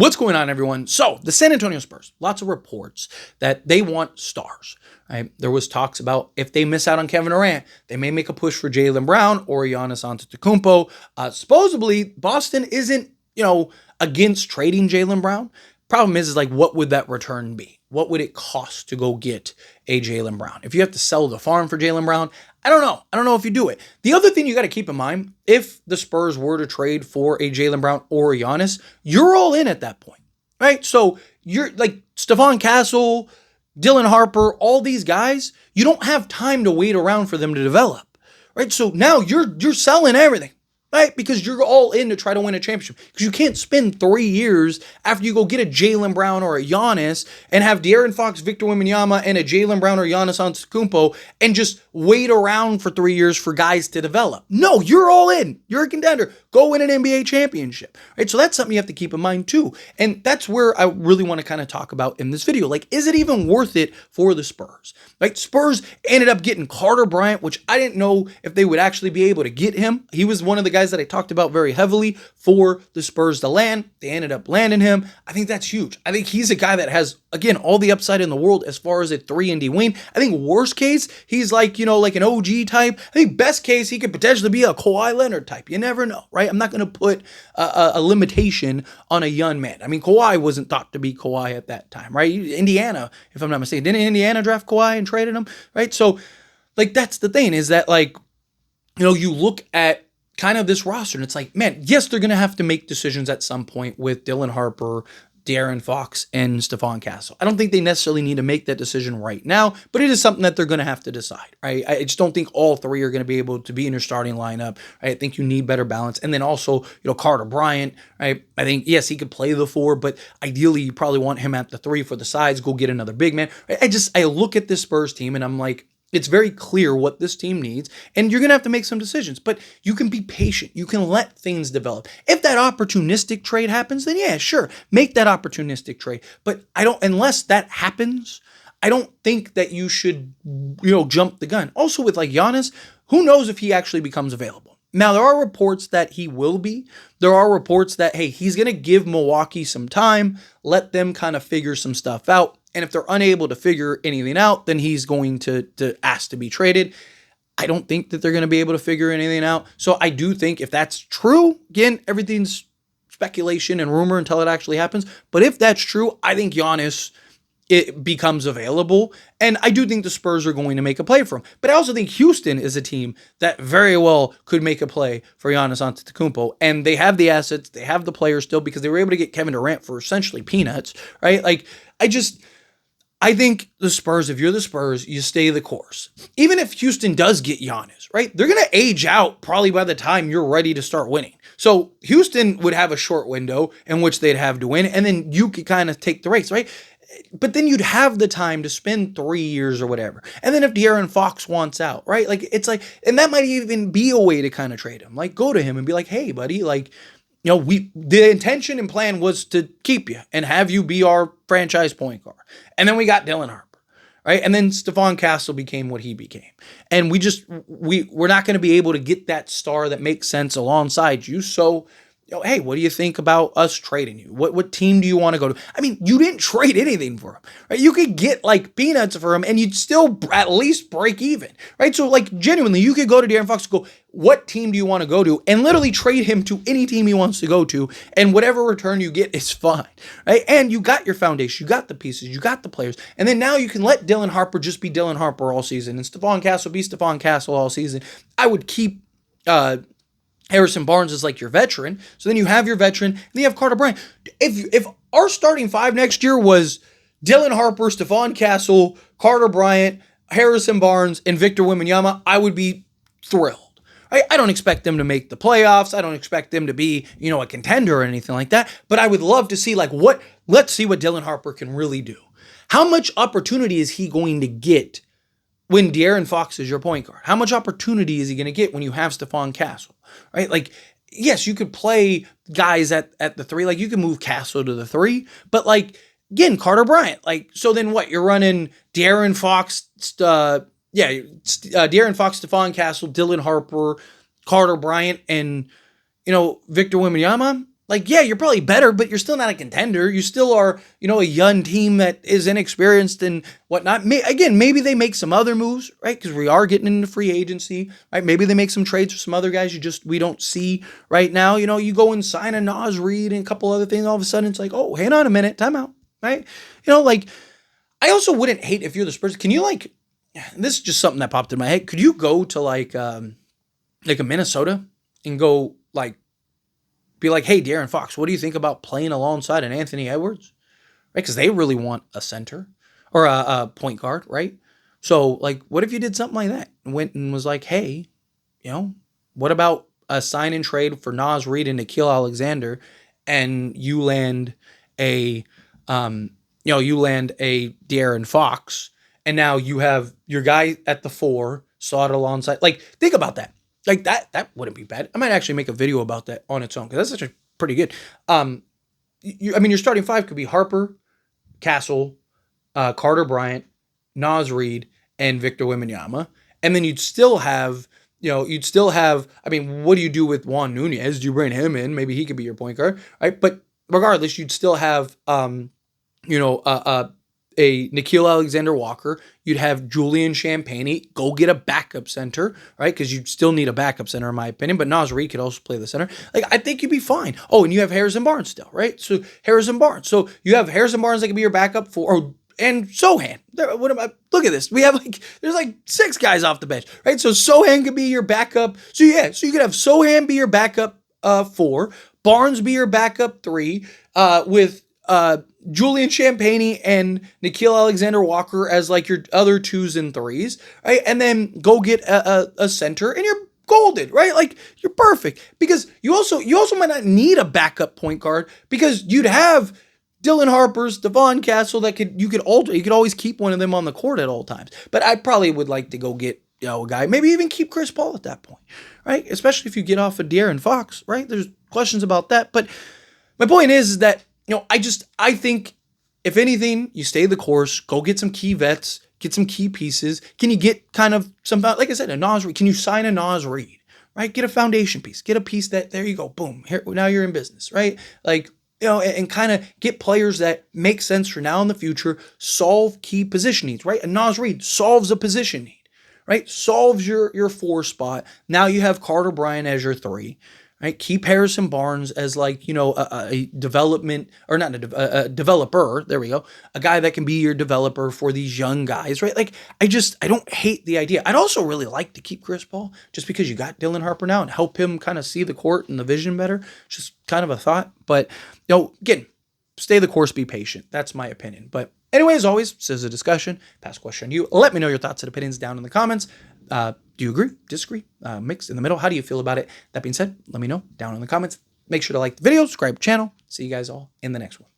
What's going on, everyone? So the San Antonio Spurs, lots of reports that they want stars. Right? There was talks about if they miss out on Kevin Durant, they may make a push for Jaylen Brown or Giannis Antetokounmpo. Supposedly, Boston isn't, against trading Jaylen Brown. Problem is like, what would that return be? What would it cost to go get a Jaylen Brown? If you have to sell the farm for Jaylen Brown, I don't know. I don't know if you do it. The other thing you got to keep in mind, if the Spurs were to trade for a Jaylen Brown or a Giannis, you're all in at that point, right? So you're like Stephon Castle, Dylan Harper, all these guys, you don't have time to wait around for them to develop, right? So now you're selling everything. Right? Because you're all in to try to win a championship. Because you can't spend 3 years after you go get a Jaylen Brown or a Giannis and have De'Aaron Fox, Victor Wembanyama, and a Jaylen Brown or Giannis Antetokounmpo and just wait around for 3 years for guys to develop. No, you're all in. You're a contender. Go win an NBA championship. Right? So that's something you have to keep in mind too. And that's where I really want to kind of talk about in this video. Like, is it even worth it for the Spurs? Right? Spurs ended up getting Carter Bryant, which I didn't know if they would actually be able to get him. He was one of the guys that I talked about very heavily for the Spurs to land. They ended up landing him. I think that's huge. I think he's a guy that has, again, all the upside in the world as far as a 3-and-D wing. I think worst case, he's like, like an OG type. I think best case, he could potentially be a Kawhi Leonard type. You never know, right? I'm not going to put a limitation on a young man. I mean, Kawhi wasn't thought to be Kawhi at that time, right? Indiana, if I'm not mistaken, didn't Indiana draft Kawhi and traded him, right? So, like, that's the thing is that, like, you look at kind of this roster, and it's like, man, yes, they're going to have to make decisions at some point with Dylan Harper, De'Aaron Fox, and Stephon Castle. I don't think they necessarily need to make that decision right now, but it is something that they're going to have to decide, right? I just don't think all three are going to be able to be in your starting lineup, right? I think you need better balance. And then also, Carter Bryant, right? I think, yes, he could play the 4, but ideally you probably want him at the 3 for the sides, go get another big man. Right? I look at this Spurs team and I'm like, it's very clear what this team needs, and you're going to have to make some decisions, but you can be patient. You can let things develop. If that opportunistic trade happens, then yeah, sure, make that opportunistic trade. But unless that happens, I don't think that you should, jump the gun. Also with like Giannis, who knows if he actually becomes available. Now, there are reports that he will be. There are reports that, hey, he's going to give Milwaukee some time, let them kind of figure some stuff out. And if they're unable to figure anything out, then he's going to ask to be traded. I don't think that they're going to be able to figure anything out. So I do think if that's true, again, everything's speculation and rumor until it actually happens. But if that's true, I think Giannis, it becomes available. And I do think the Spurs are going to make a play for him. But I also think Houston is a team that very well could make a play for Giannis Antetokounmpo. And they have the assets, they have the players still, because they were able to get Kevin Durant for essentially peanuts, right? Like, I think the Spurs, if you're the Spurs, you stay the course. Even if Houston does get Giannis, right? They're going to age out probably by the time you're ready to start winning. So Houston would have a short window in which they'd have to win, and then you could kind of take the race, right? But then you'd have the time to spend 3 years or whatever. And then if De'Aaron Fox wants out, right? Like, it's like, and that might even be a way to kind of trade him. Like, go to him and be like, hey, buddy, like, the intention and plan was to keep you and have you be our franchise point guard. And then we got Dylan Harper, right? And then Stephon Castle became what he became. And we're not going to be able to get that star that makes sense alongside you. So, hey, what do you think about us trading you? What team do you want to go to? I mean, you didn't trade anything for him, right? You could get like peanuts for him and you'd still at least break even, right? So like genuinely, you could go to De'Aaron Fox and go, what team do you want to go to? And literally trade him to any team he wants to go to. And whatever return you get is fine, right? And you got your foundation, you got the pieces, you got the players. And then now you can let Dylan Harper just be Dylan Harper all season and Stephon Castle be Stephon Castle all season. I would keep, Harrison Barnes is like your veteran. So then you have your veteran, and then you have Carter Bryant. If our starting 5 next year was Dylan Harper, Stephon Castle, Carter Bryant, Harrison Barnes, and Victor Wembanyama, I would be thrilled. I don't expect them to make the playoffs. I don't expect them to be, a contender or anything like that. But I would love to see let's see what Dylan Harper can really do. How much opportunity is he going to get when De'Aaron Fox is your point guard? How much opportunity is he going to get when you have Stephon Castle, right? Like, yes, you could play guys at the 3. Like, you can move Castle to the 3. But, like, again, Carter Bryant. Like, so then what? You're running De'Aaron Fox, De'Aaron Fox, Stephon Castle, Dylan Harper, Carter Bryant, and, Victor Wembanyama. Like, yeah, you're probably better, but you're still not a contender. You still are, a young team that is inexperienced and whatnot. Again, maybe they make some other moves, right? Because we are getting into free agency, right? Maybe they make some trades for some other guys we don't see right now. You go and sign a Nas Reed and a couple other things. All of a sudden, it's like, oh, hang on a minute, time out, right? I also wouldn't hate if you're the Spurs. Can you this is just something that popped in my head. Could you go to a Minnesota and go be like, hey, De'Aaron Fox, what do you think about playing alongside an Anthony Edwards? Right? Because they really want a center or a point guard, right? So, what if you did something like that and went and was like, hey, what about a sign and trade for Nas Reed and Nickeil Alexander, and you land a De'Aaron Fox, and now you have your guy at the 4 slotted alongside. Think about that. That wouldn't be bad. I might actually make a video about that on its own because that's actually pretty good. Your starting 5 could be Harper, Castle, Carter Bryant, Nas Reed, and Victor Wembanyama. And then you'd still have, what do you do with Juan Nunez? Do you bring him in? Maybe he could be your point guard, right? But regardless, you'd still have, a Nickeil Alexander-Walker. You'd have Julian Champagnie. Go get a backup center, right? Because you still need a backup center, in my opinion. But Nas Reed could also play the center. I think you'd be fine. Oh, and you have Harrison Barnes still, right? So Harrison Barnes. So you have Harrison Barnes that could be your backup and Sohan. Look at this. We have there's 6 guys off the bench, right? So Sohan could be your backup. So you could have Sohan be your backup 4, Barnes be your backup 3, with Julian Champagnie and Nickeil Alexander-Walker as your other 2s and 3s, right? And then go get a center and you're golden, right? You're perfect, because you also might not need a backup point guard because you'd have Dylan Harper, Stephon Castle you could always keep one of them on the court at all times. But I probably would like to go get a guy, maybe even keep Chris Paul at that point, right? Especially if you get off of De'Aaron Fox, right? There's questions about that, but my point is that I think if anything, you stay the course, go get some key vets, get some key pieces. Can you get kind of some, like I said, a Nas Reed? Can you sign a Nas Reed, right? Get a foundation piece, get a piece that, there you go, boom, here, now you're in business, right? And kind of get players that make sense for now and the future, solve key position needs, right? A Nas Reed solves a position need, right? Solves your 4 spot. Now you have Carter Bryant as your 3. Right, keep Harrison Barnes as a development, or not a developer. There we go, a guy that can be your developer for these young guys, right? I don't hate the idea. I'd also really like to keep Chris Paul just because you got Dylan Harper now and help him kind of see the court and the vision better. Just kind of a thought, but again, stay the course, be patient. That's my opinion. But anyway, as always, this is a discussion. Pass question on you. Let me know your thoughts and opinions down in the comments. Do you agree? Disagree? Mix in the middle? How do you feel about it? That being said, let me know down in the comments. Make sure to like the video, subscribe to the channel. See you guys all in the next one.